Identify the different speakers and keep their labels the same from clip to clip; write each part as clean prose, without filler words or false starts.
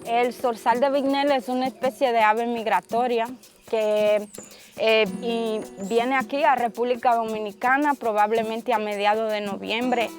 Speaker 1: El zorzal de Bicknell es una especie de ave migratoria que viene aquí a República Dominicana probablemente a mediados de noviembre.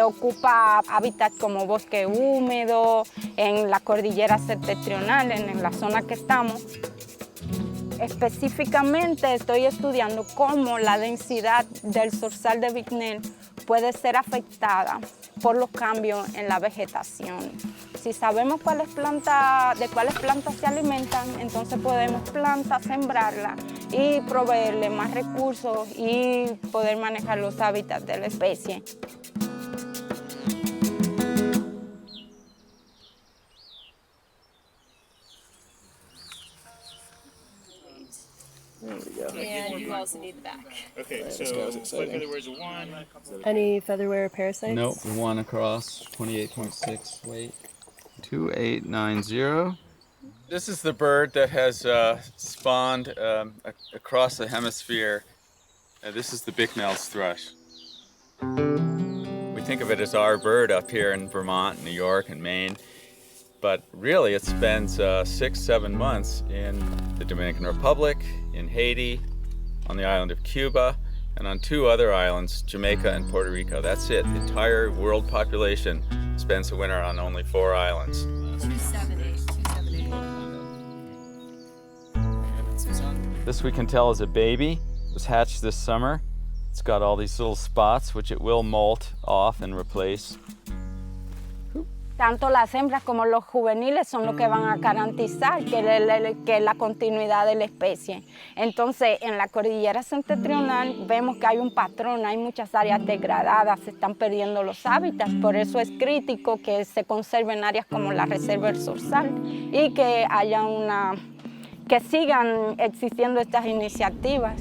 Speaker 1: Ocupa hábitats como bosque húmedo, en la Cordillera Septentrional, en la zona que estamos. Específicamente estoy estudiando cómo la densidad del zorzal de Bicknell puede ser afectada por los cambios en la vegetación. Si sabemos de cuáles plantas se alimentan, entonces podemos sembrarlas y proveerle más recursos y poder manejar los hábitats de la especie.
Speaker 2: And you also need the back.
Speaker 3: Okay, so flip featherware's a 1.
Speaker 2: Any featherware parasites?
Speaker 4: Nope, 1 across, 28.6 weight. 2890. This is the bird that has spawned across the hemisphere. This is the Bicknell's thrush. We think of it as our bird up here in Vermont, New York, and Maine. But really, it spends 6-7 months in the Dominican Republic, in Haiti, on the island of Cuba, and on 2 other islands, Jamaica and Puerto Rico. That's it. The entire world population spends the winter on only 4 islands.
Speaker 2: 278.
Speaker 4: This we can tell is a baby. It was hatched this summer. It's got all these little spots, which it will molt off and replace.
Speaker 1: Tanto las hembras como los juveniles son los que van a garantizar que la continuidad de la especie. Entonces, en la Cordillera Septentrional vemos que hay un patrón, hay muchas áreas degradadas, se están perdiendo los hábitats. Por eso es crítico que se conserven áreas como la Reserva del Zorzal y que que sigan existiendo estas iniciativas.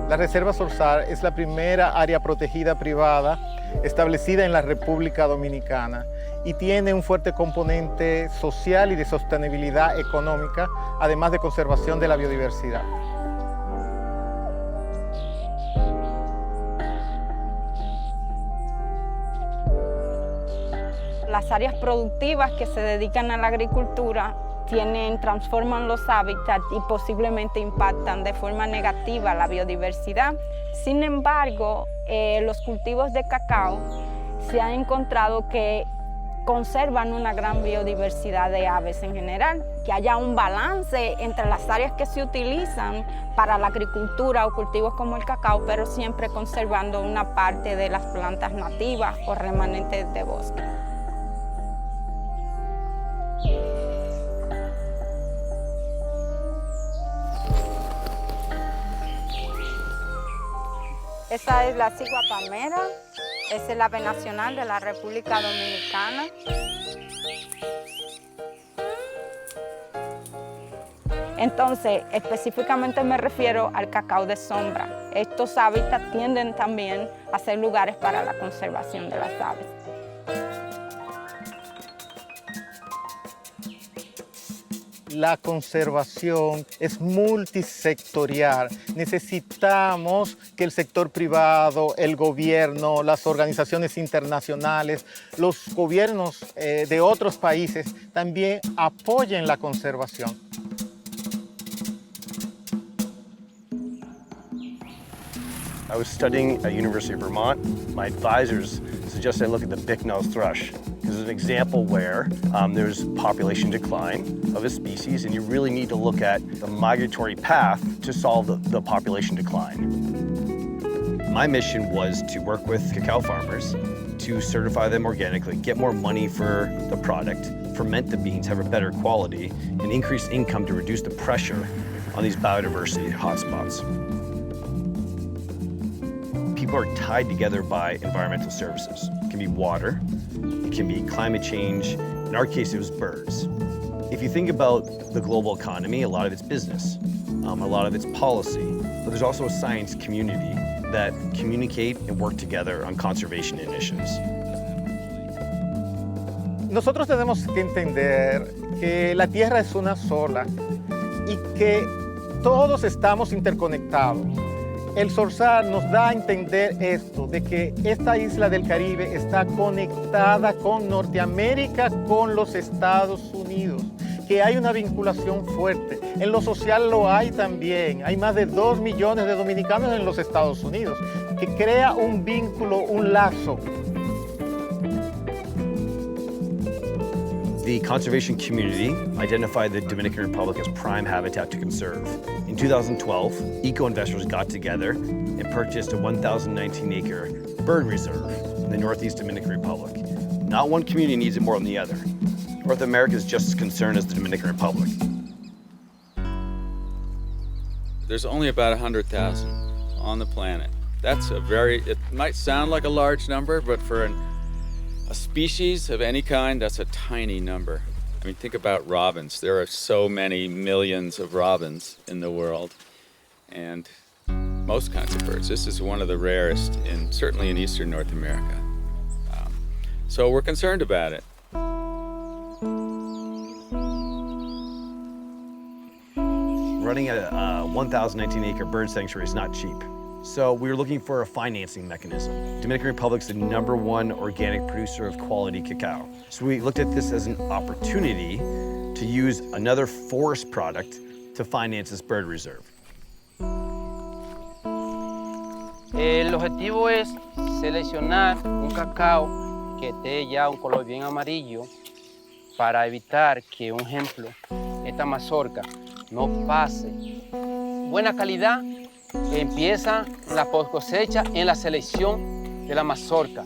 Speaker 5: La Reserva Zorzal es la primera área protegida privada establecida en la República Dominicana y tiene un fuerte componente social y de sostenibilidad económica, además de conservación de la biodiversidad.
Speaker 1: Las áreas productivas que se dedican a la agricultura transforman los hábitats y posiblemente impactan de forma negativa la biodiversidad. Sin embargo, los cultivos de cacao se ha encontrado que conservan una gran biodiversidad de aves en general, que haya un balance entre las áreas que se utilizan para la agricultura o cultivos como el cacao, pero siempre conservando una parte de las plantas nativas o remanentes de bosque. Esa es la cigua palmera, es el ave nacional de la República Dominicana. Entonces, específicamente me refiero al cacao de sombra. Estos hábitats tienden también a ser lugares para la conservación de las aves.
Speaker 5: La conservación es multisectorial. Necesitamos que el sector privado, el gobierno, las organizaciones internacionales, los gobiernos de otros países también apoyen la conservación.
Speaker 6: I was studying at University of Vermont. My advisors suggested I look at the Bicknell thrush because it's an example where there's population decline of a species, and you really need to look at the migratory path to solve the population decline. My mission was to work with cacao farmers to certify them organically, get more money for the product, ferment the beans, have a better quality, and increase income to reduce the pressure on these biodiversity hotspots. People are tied together by environmental services. It can be water, it can be climate change. In our case, it was birds. If you think about the global economy, a lot of it's business, a lot of it's policy, but there's also a science community that communicate and work together on conservation initiatives.
Speaker 5: Nosotros tenemos que entender que la Tierra es una sola y que todos estamos interconectados. El Zorzal nos da a entender esto, de que esta isla del Caribe está conectada con Norteamérica, con los Estados Unidos, que hay una vinculación fuerte. En lo social lo hay también. Hay más de 2 millones de dominicanos en los Estados Unidos, que crea un vínculo, un lazo.
Speaker 6: The conservation community identified the Dominican Republic as prime habitat to conserve. In 2012, eco-investors got together and purchased a 1,019-acre bird reserve in the Northeast Dominican Republic. Not one community needs it more than the other. North America is just as concerned as the Dominican Republic.
Speaker 4: There's only about 100,000 on the planet. That's it might sound like a large number, but for a species of any kind, that's a tiny number. I mean, think about robins. There are so many millions of robins in the world, and most kinds of birds. This is one of the rarest, certainly in eastern North America. So we're concerned about it.
Speaker 6: Running a 1,019-acre bird sanctuary is not cheap. So we were looking for a financing mechanism. Dominican Republic's the #1 organic producer of quality cacao. So we looked at this as an opportunity to use another forest product to finance this bird reserve.
Speaker 7: El objetivo es seleccionar un cacao que esté ya un color bien amarillo para evitar que, un ejemplo, esta mazorca no pase. Buena calidad. Empieza la post cosecha en la selección de la mazorca.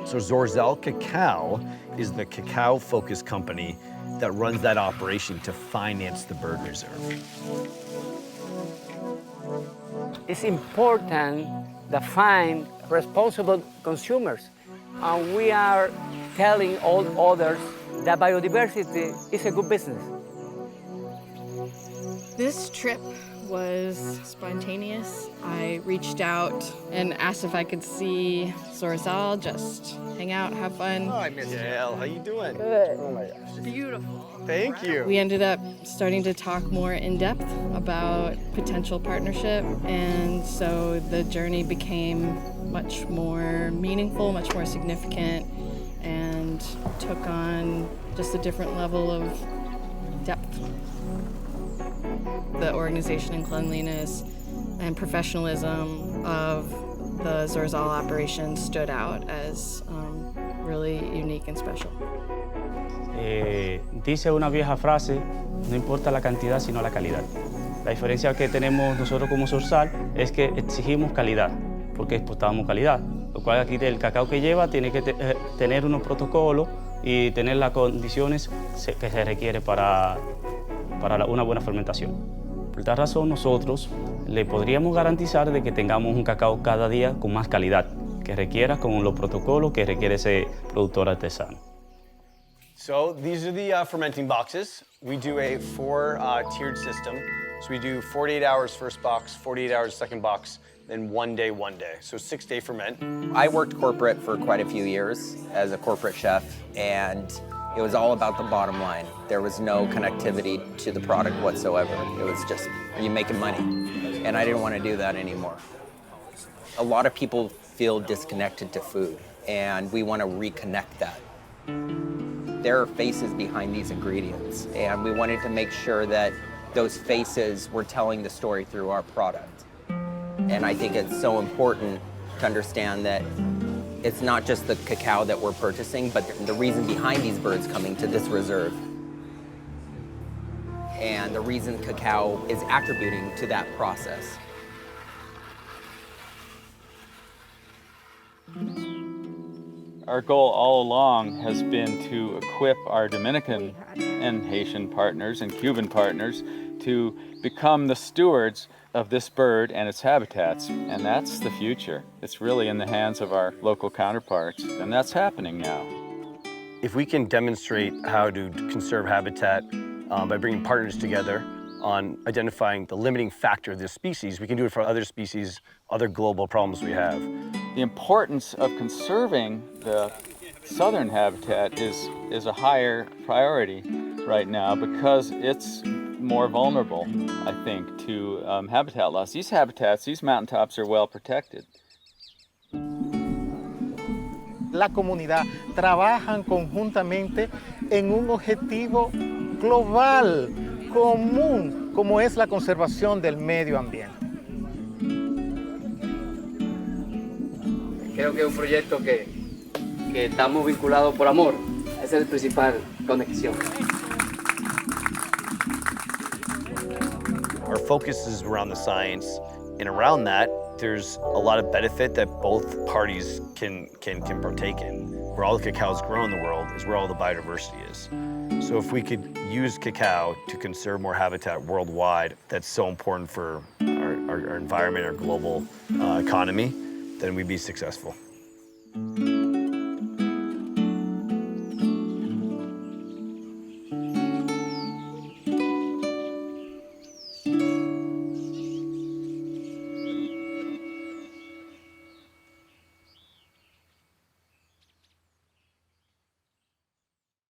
Speaker 6: So Zorzal Cacao is the cacao-focused company that runs that operation to finance the bird reserve.
Speaker 8: It's important to find responsible consumers, and we are telling all others that biodiversity is a good business.
Speaker 2: This trip was spontaneous. I reached out and asked if I could see Zorzal, just hang out, have fun.
Speaker 6: I missed you. How you doing?
Speaker 8: Good.
Speaker 6: Oh my gosh.
Speaker 2: Beautiful.
Speaker 6: Thank you.
Speaker 2: We ended up starting to talk more in depth about potential partnership, and so the journey became much more meaningful, much more significant, and took on just a different level of depth. The organization and cleanliness and professionalism of the Zorzal operation stood out as really unique and special.
Speaker 9: Dice una vieja frase, no importa la cantidad sino la calidad. La diferencia que tenemos nosotros como Zorzal es que exigimos calidad, porque exportamos calidad. Lo cual aquí el cacao que lleva tiene que tener unos protocolos y tener las condiciones que se requiere para una buena fermentación. Por tal razón, nosotros le podríamos garantizar de que tengamos un cacao cada día con más calidad, que requiera con los protocolos que requiere ese productor artesano.
Speaker 6: So these are the fermenting boxes. We do a 4-tiered system. So we do 48 hours first box, 48 hours second box, then 1 day, 1 day. So 6-day ferment.
Speaker 10: I worked corporate for quite a few years as a corporate chef, and it was all about the bottom line. There was no connectivity to the product whatsoever. It was just, are you making money? And I didn't want to do that anymore. A lot of people feel disconnected to food, and we want to reconnect that. There are faces behind these ingredients, and we wanted to make sure that those faces were telling the story through our product. And I think it's so important to understand that it's not just the cacao that we're purchasing, but the reason behind these birds coming to this reserve. And the reason cacao is attributing to that process.
Speaker 4: Our goal all along has been to equip our Dominican and Haitian partners and Cuban partners to become the stewards of this bird and its habitats, and that's the future. It's really in the hands of our local counterparts, and that's happening now.
Speaker 6: If we can demonstrate how to conserve habitat by bringing partners together on identifying the limiting factor of this species, we can do it for other species, other global problems we have.
Speaker 4: The importance of conserving the southern habitat is a higher priority right now because it's more vulnerable, I think, to habitat loss. These habitats, these mountaintops are well protected.
Speaker 5: La comunidad trabajan conjuntamente en un objetivo global, común, como es la conservación del medio ambiente.
Speaker 8: Creo que es un proyecto que estamos vinculados por amor. Esa es la principal conexión.
Speaker 6: Our focus is around the science, and around that, there's a lot of benefit that both parties can partake in. Where all the cacao is grown in the world is where all the biodiversity is. So if we could use cacao to conserve more habitat worldwide, that's so important for our environment, our global economy, then we'd be successful.